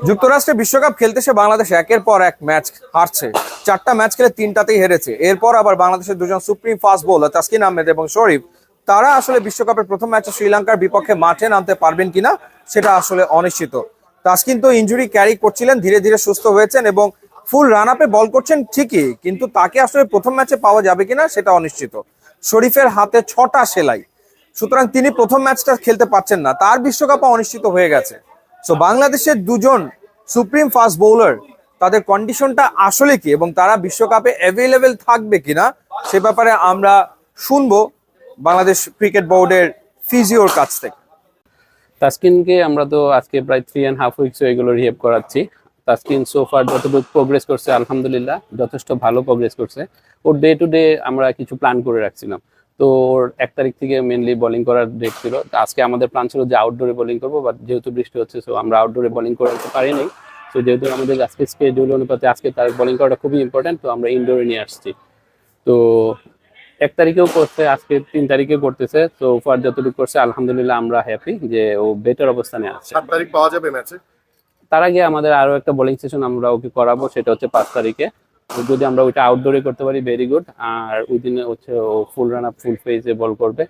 যুক্তরাষ্ট্রে বিশ্বকাপ খেলতে এসে বাংলাদেশ একের পর এক ম্যাচ হারছে। 4টা ম্যাচ খেলে 3টাতেই হেরেছে। এরপর আবার বাংলাদেশের দুজন supreme fast bowler Taskin Ahmed এবং শরীফ, তারা আসলে বিশ্বকাপের প্রথম ম্যাচে শ্রীলঙ্কার বিপক্ষে মাঠে নামতে পারবেন কিনা সেটা আসলে অনিশ্চিত। তাসকিন তো ইনজুরি ক্যারি করছিলেন, ধীরে ধীরে সুস্থ হয়েছেন এবং ফুল রান আপে বল করছেন ঠিকই, কিন্তু তাকে আসলে প্রথম ম্যাচে পাওয়া যাবে কিনা সেটা অনিশ্চিত। শরীফের হাতে 6টা সেলাই, সুতরাং তিনি প্রথম ম্যাচটা খেলতে পারছেন না, তার বিশ্বকাপও অনিশ্চিত হয়ে গেছে। সো বাংলাদেশের দুজন সুপ্রিম ফাস্ট বোলার, তাদের কন্ডিশনটা আসলে কি এবং তারা বিশ্বকাপে অ্যাভেলেবেল থাকবে কিনা সে ব্যাপারে আমরা শুনবো বাংলাদেশ ক্রিকেট বোর্ডের ফিজিওর কাছ থেকে। তাসকিনকে আমরা তো আজকে প্রায় 3.5 উইকস এগুলো রিহেব করাচ্ছি। তাসকিন সোফার যতটুকু প্রোগ্রেস করছে আলহামদুলিল্লাহ যথেষ্ট ভালো প্রোগ্রেস করছে। ওর ডে টু ডে আমরা কিছু প্ল্যান করে রাখছিলাম, তো ওর 1 তারিখ থেকে মেনলি বোলিং করার ডেট ছিল। আজকে আমাদের প্ল্যান ছিল যে আউটডোরে বোলিং করবো, বাট যেহেতু বৃষ্টি হচ্ছে সো আমরা আউটডোরে বোলিং করতে পারিনি। তো যেহেতু আমাদের আজকে স্কেডিউল অনুপাতে আজকে তার বোলিং করাটা খুবই ইম্পর্টেন্ট, তো আমরা ইনডোরে নিয়ে আসছি। তো 1 তারিখেও করছে, আজকে 3 তারিখে করতেছে। তো ফার যতটুকু করছে আলহামদুলিল্লাহ আমরা হ্যাপি যে ও বেটার অবস্থানে আছে। 7 তারিখ পাওয়া যাবে ম্যাচে। তার আগে আমাদের আরো একটা বোলিং সেশন আমরা ওকে করাবো, সেটা হচ্ছে 5 তারিখে। তো যদি আমরা ওইটা আউটডোরে করতে পারি ভেরি গুড, আর ওই দিনে হচ্ছে ও ফুল রান আপ ফুল ফেজে বল করবে।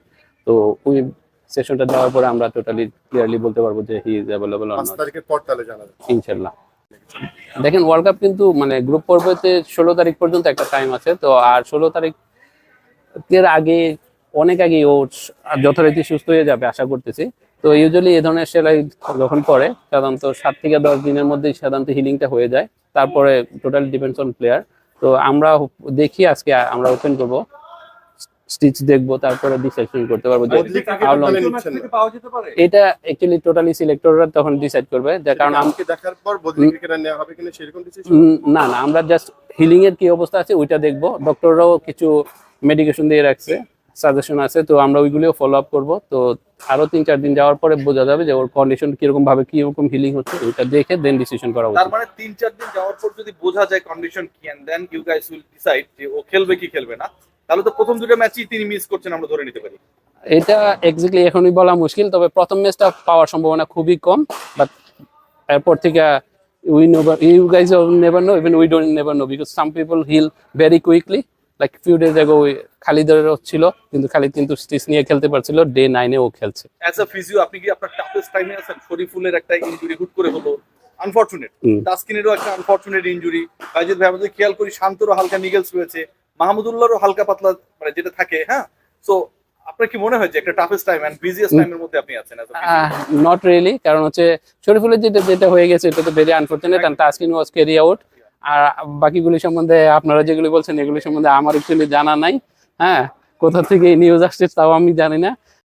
তো ওই সেশনটা দেওয়ার পরে আমরা টোটালি ক্লিয়ারলি বলতে পারবো যে he is available or 5 not. তারিখের পর তাহলে জানা যাবে ইনশাআল্লাহ। দেখেন ওয়ার্ল্ড কাপ কিন্তু মানে গ্রুপ পর্বতে 16 তারিখ পর্যন্ত একটা টাইম আছে, তো আর 16 তারিখের আগে অনেক আগে ও যথারীতি সুস্থ হয়ে যাবে আশা করতেছি। তো ইউজুয়ালি এই ধরনের সেলাই যখন পরে সাধারণত 7 থেকে 10 দিনের মধ্যেই সাধারণত হিলিংটা হয়ে যায়, তারপরে টোটাল ডিপেন্ডস অন প্লেয়ার। তো আমরা দেখি আজকে আমরা ওপেন করবো, স্টিচ দেখবো, তারপরে ডিসাইড করতে পারবো যে how long এটা অ্যাকচুয়ালি টোটালি সিলেক্টররা তখন ডিসাইড করবে, যার কারণ আমাকে দেখার পর বদলি ক্রিকেটার নেওয়া হবে কিনা সেরকম ডিসিশন। না না, আমরা জাস্ট হিলিং এর কি অবস্থা আছে ওইটা দেখবো। ডক্টররাও কিছু মেডিকেশন দিয়ে রাখছে, সাজেশন আছে, তো আমরা ওইগুলিও ফলো আপ করবো। তো আরো 3-4 দিন যাওয়ার পরে বোঝা যাবে যে ওর কন্ডিশন কিরকম ভাবে কিরকম হিলিং হচ্ছে, ওইটা দেখে দেন ডিসিশন করা উচিত। তার মানে 3-4 দিন যাওয়ার পর যদি বোঝা যায় কন্ডিশন কি, and then you guys will decide যে ও খেলবে কি খেলবে না, তাহলে তো প্রথম দুটো ম্যাচই তিনি মিস করছেন আমরা ধরে নিতে পারি। এটা এক্স্যাক্টলি এখনই বলা মুশকিল, তবে প্রথম ম্যাচটা পাওয়ার সম্ভাবনা খুবই কম। বাট এরপর থেকে we never, you guys never know, even we don't never know, because some people heal very quickly. Like few days আগে খালিদেরও ছিল, কিন্তু খালিদ কিন্তু স্টিচ নিয়ে খেলতে পারছিল, ডে 9-এ ও খেলছে। অ্যাজ আ ফিজিও আপনি কি আপনার টাফেস্ট টাইমে আছেন? শরীফুলের একটা ইনজুরি হুট করে হলো, আনফরচুনেট। তাসকিনেরও একটা আনফরচুনেট ইনজুরি। বাইজিদ ভাই আমাদের খেয়াল করি শান্তরও হালকা নিগেলস রয়েছে, মাহমুদুল্লাহরও হালকা পাতলা মানে যেটা থাকে। হ্যাঁ, সো আপনার কি মনে হয় যে একটা টাফেস্ট টাইম এন্ড বিজিয়েস্ট টাইমের মধ্যে আপনি আছেন? নট রিয়েলি, কারণ হচ্ছে শরীফুলের যেটা হয়ে গেছে এটা তো very unfortunate, and Taskin was carry out. আর বাকিগুলি সম্বন্ধে আপনারা যেগুলি বলছেন এগুলি সম্বন্ধে আমার অ্যাকচুয়ালি জানা নাই। হ্যাঁ, কোথা থেকে নিউজ আসছে তাও আমি জানি না।